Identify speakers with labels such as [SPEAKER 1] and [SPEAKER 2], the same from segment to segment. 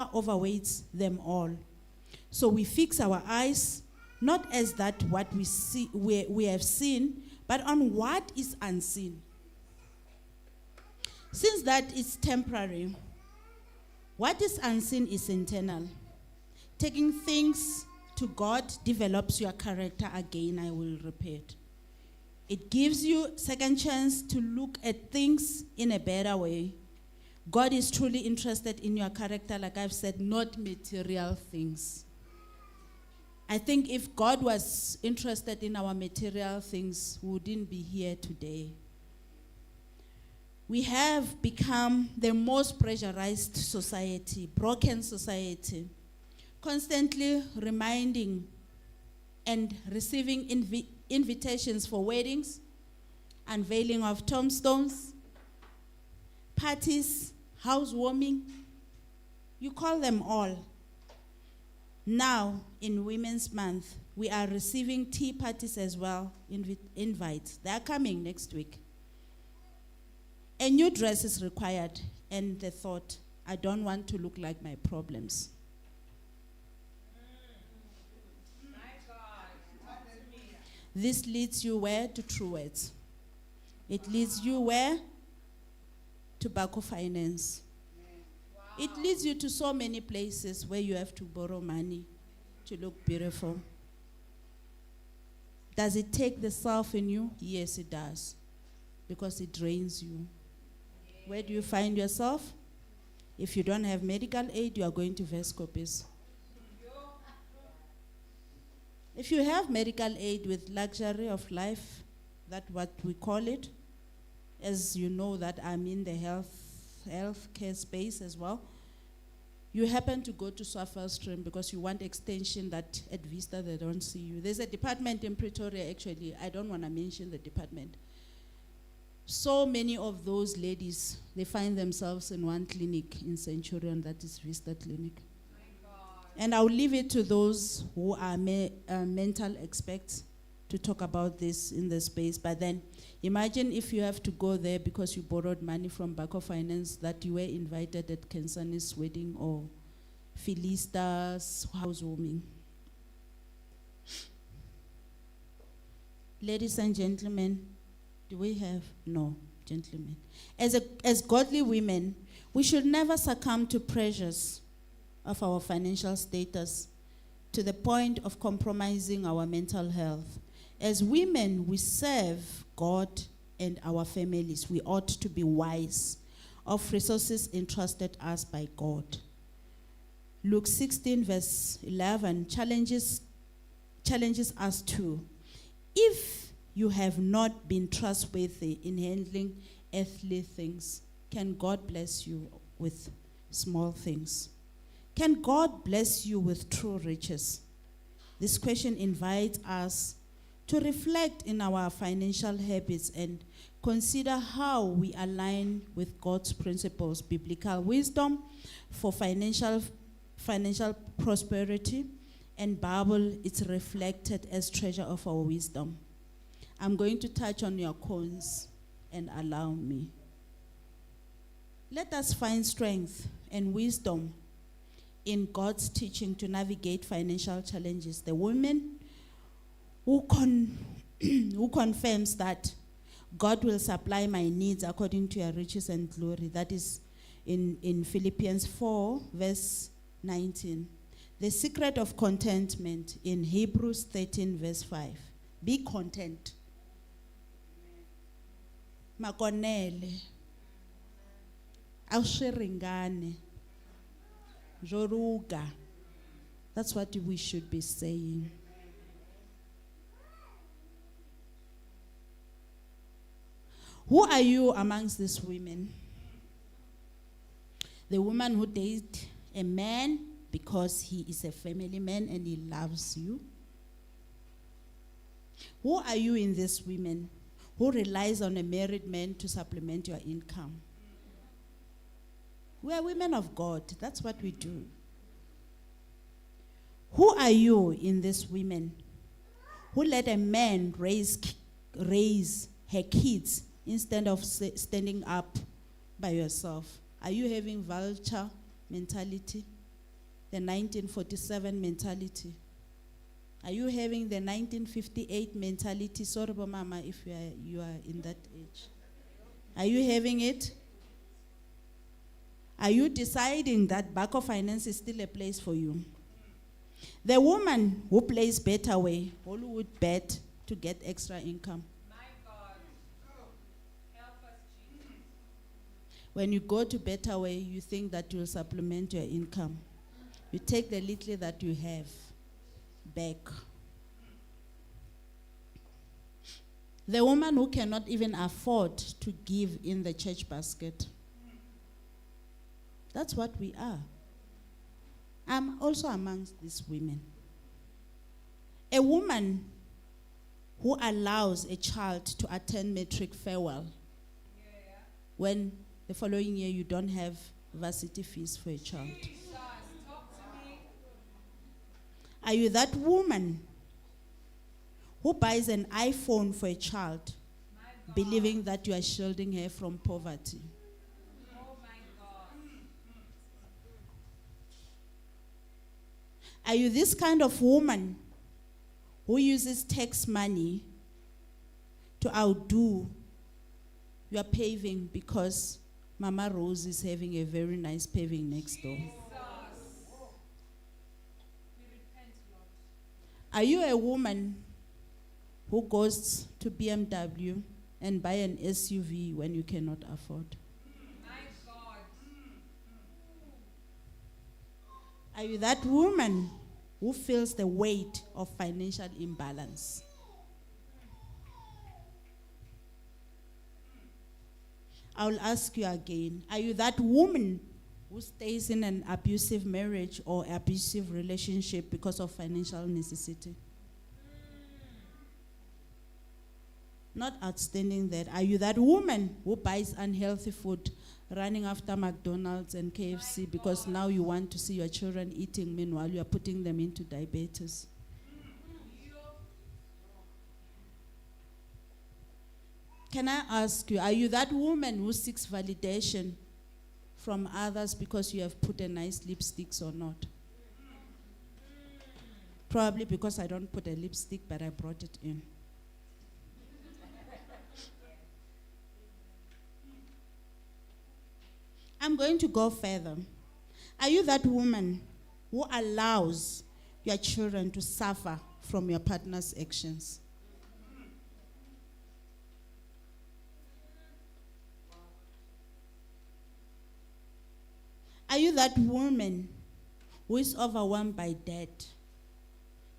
[SPEAKER 1] overweights them all. So we fix our eyes not as that what we see we have seen, but on what is unseen. Since that is temporary, what is unseen is internal. Taking things to God develops your character again, I will repeat. It gives you second chance to look at things in a better way. God is truly interested in your character, like I've said, not material things. I think if God was interested in our material things, we wouldn't be here today. We have become the most pressurized society, broken society, constantly reminding and receiving invitations for weddings, unveiling of tombstones, parties, housewarming. You call them all. Now, in Women's Month, we are receiving tea parties as well, invites. They are coming next week. A new dress is required, and the thought, I don't want to look like my problems. This leads you where? To Truworths. It leads you where? To Bako Finance. Wow. It leads you to so many places where you have to borrow money to look beautiful. Does it take the self in you? Yes, it does. Because it drains you. Where do you find yourself? If you don't have medical aid, you are going to Vescopis. If you have medical aid with luxury of life, that's what we call it, as you know that I'm in the healthcare space as well, you happen to go to Swartveldstream because you want extension that at Vista they don't see you. There's a department in Pretoria, actually. I don't want to mention the department. So many of those ladies, they find themselves in one clinic in Centurion, that is Vista Clinic. And I'll leave it to those who are mental experts to talk about this in the space. But then imagine if you have to go there because you borrowed money from Bako Finance, that you were invited at Kensani's wedding or Philista's housewarming. Ladies and gentlemen, do we have? No, gentlemen. As godly women, we should never succumb to pressures of our financial status to the point of compromising our mental health. As women, we serve God and our families. We ought to be wise of resources entrusted us by God. Luke 16 verse 11 challenges us to, if you have not been trustworthy in handling earthly things, can God bless you with small things? Can God bless you with true riches? This question invites us to reflect in our financial habits and consider how we align with God's principles, biblical wisdom for financial prosperity, and Bible, it's reflected as treasure of our wisdom. I'm going to touch on your cons and allow me. Let us find strength and wisdom in God's teaching to navigate financial challenges. The woman who confirms that God will supply my needs according to your riches and glory. That is in Philippians 4, verse 19. The secret of contentment in Hebrews 13, verse 5. Be content. Makonele. Aushiringane. Joruga. That's what we should be saying. Who are you amongst these women? The woman who dates a man because he is a family man and he loves you? Who are you in these women who relies on a married man to supplement your income? We are women of God. That's what we do. Who are you in these women who let a man raise her kids instead of standing up by yourself? Are you having vulture mentality? the 1947 mentality? Are you having the 1958 mentality? Sorry, Mama, if you are in that age. Are you having it? Are you deciding that Bako Finance is still a place for you? The woman who plays Better Way, Hollywood bet to get extra income.
[SPEAKER 2] My God. Help us, Jesus.
[SPEAKER 1] When you go to Better Way, you think that you'll supplement your income. You take the little that you have back. The woman who cannot even afford to give in the church basket. That's what we are. I'm also amongst these women. A woman who allows a child to attend matric farewell when the following year you don't have varsity fees for a child.
[SPEAKER 2] Jesus, talk to me.
[SPEAKER 1] Are you that woman who buys an iPhone for a child,
[SPEAKER 2] My God.
[SPEAKER 1] believing that you are shielding her from poverty?
[SPEAKER 2] Oh my God.
[SPEAKER 1] Are you this kind of woman who uses tax money to outdo your paving because Mama Rose is having a very nice paving next door?
[SPEAKER 2] Jesus. We repent, Lord.
[SPEAKER 1] Are you a woman who goes to BMW and buy an SUV when you cannot afford?
[SPEAKER 2] My God.
[SPEAKER 1] Are you that woman who feels the weight of financial imbalance? I will ask you again. Are you that woman who stays in an abusive marriage or abusive relationship because of financial necessity? Not outstanding that. Are you that woman who buys unhealthy food, running after McDonald's and KFC because now you want to see your children eating, meanwhile you are putting them into diabetes? Can I ask you, are you that woman who seeks validation from others because you have put a nice lipsticks or not? Probably because I don't put a lipstick, but I brought it in. I'm going to go further. Are you that woman who allows your children to suffer from your partner's actions? Are you that woman who is overwhelmed by debt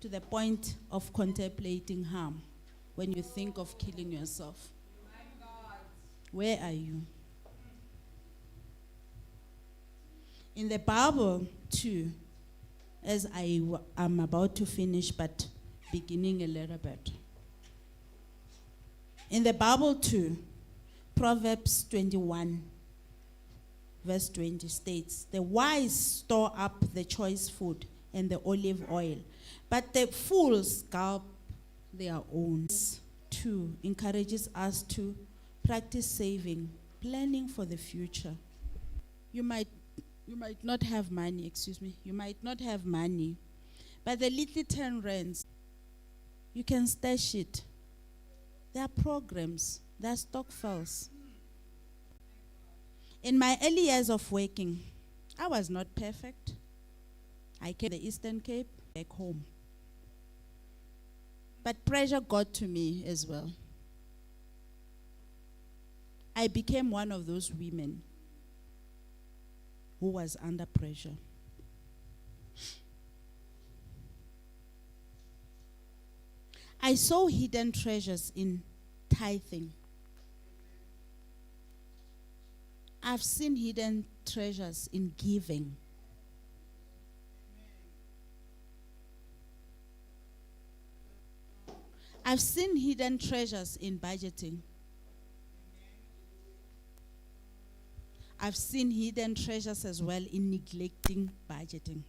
[SPEAKER 1] to the point of contemplating harm when you think of killing yourself?
[SPEAKER 2] My God.
[SPEAKER 1] Where are you? In the Bible, too, as I'm about to finish, but beginning a little bit. In the Bible, too, Proverbs 21, verse 20 states, "The wise store up the choice food and the olive oil, but the fools gulp their own." This, too, encourages us to practice saving, planning for the future. You might not have money, you might not have money, but the little 10 rands, you can stash it. There are programs, there are stock files. In my early years of working, I was not perfect. I came to the Eastern Cape, back home. But pressure got to me as well. I became one of those women who was under pressure. I saw hidden treasures in tithing. I've seen hidden treasures in giving. I've seen hidden treasures in budgeting. I've seen hidden treasures as well in neglecting budgeting.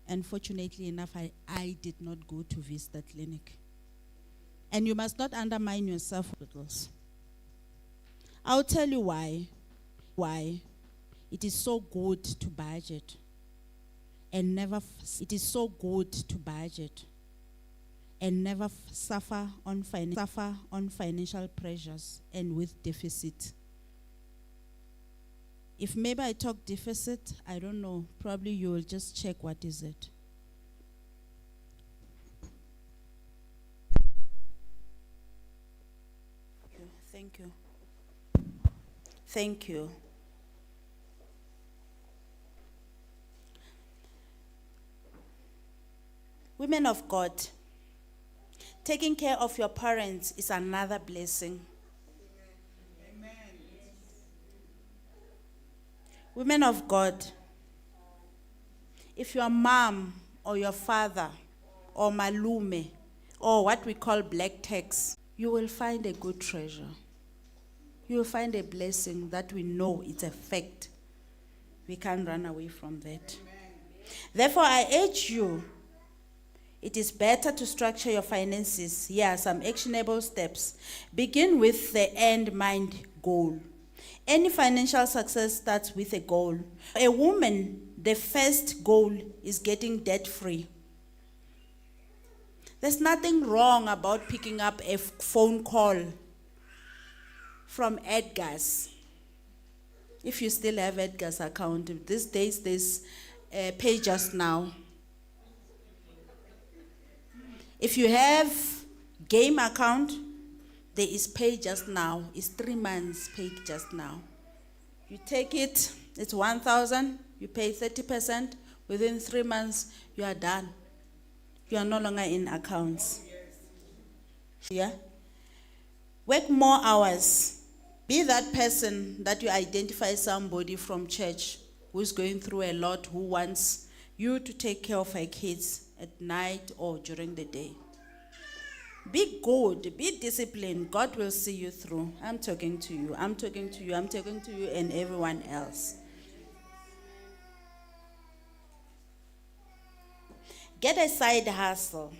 [SPEAKER 1] Unfortunately enough, I did not go to Vista Clinic. And you must not undermine yourself with hospitals. I'll tell you why it is so good to budget. and never, it is so good to budget and never suffer on financial pressures and with deficit. If maybe I talk deficit, I don't know, probably you will just check what is it. Thank you. Thank you. Women of God, taking care of your parents is another blessing. Amen. Women of God, if your mom or your father or malume or what we call black tax, you will find a good treasure. You will find a blessing that we know it's a fact. We can't run away from that. Amen. Therefore, I urge you, it is better to structure your finances. Here are some actionable steps. Begin with the end mind goal. Any financial success starts with a goal. A woman, the first goal is getting debt-free. There's nothing wrong about picking up a phone call from Edgar's. If you still have Edgar's account, these days there's Pay Just Now. If you have game account, there is Pay Just Now. It's 3 months Pay Just Now. You take it, it's 1,000, you pay 30%, within 3 months, you are done. You are no longer in accounts. Yeah? Work more hours. Be that person that you identify somebody from church who's going through a lot, who wants you to take care of her kids at night or during the day. Be good, be disciplined. God will see you through. I'm talking to you, I'm talking to you, I'm talking to you and everyone else. Get a side hustle.